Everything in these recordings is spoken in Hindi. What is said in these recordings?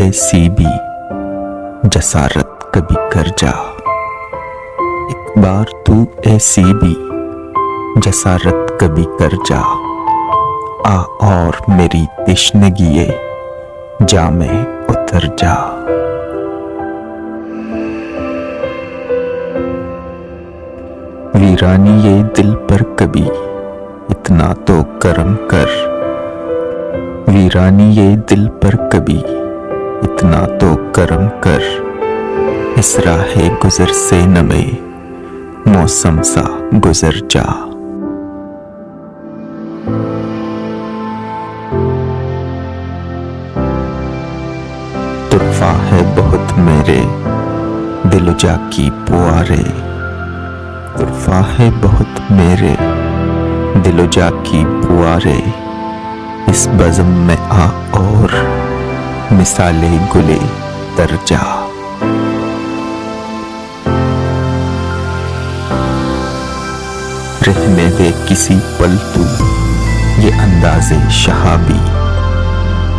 ऐसी भी जसारत कभी कर जा। एक बार तू ऐसी भी जसारत कभी कर जा। आ और मेरी तिश्नगिए जा में उतर जा। वीरानी ये दिल पर कभी इतना तो करम कर। वीरानी ये दिल पर कभी इतना तो करम कर। इस राहे गुजर से नमे मौसम सा गुजर जा। तुरफा है बहुत मेरे दिलजा की पुआरे। तुरफा है बहुत मेरे दिलजा की पुआरे। इस बज़म में आ और मिसाले गुले तर जा। रहने दे किसी पल तू ये अंदाज़े शहाबी।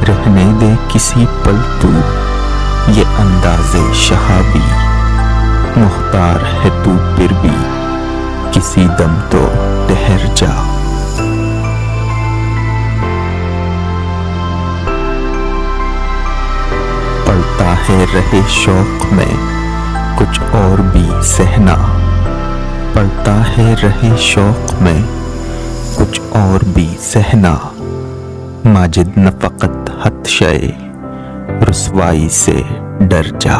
रहने दे किसी पल तू ये अंदाज़े शहाबी। मुख्तार है तू फिर भी किसी दम तो ठहर जा। पलता है रहे शौक में कुछ और भी सहना। पलता है रहे शौक में कुछ और भी सहना। माजिद न फ़क़त हद शे रुसवाई से डर जा।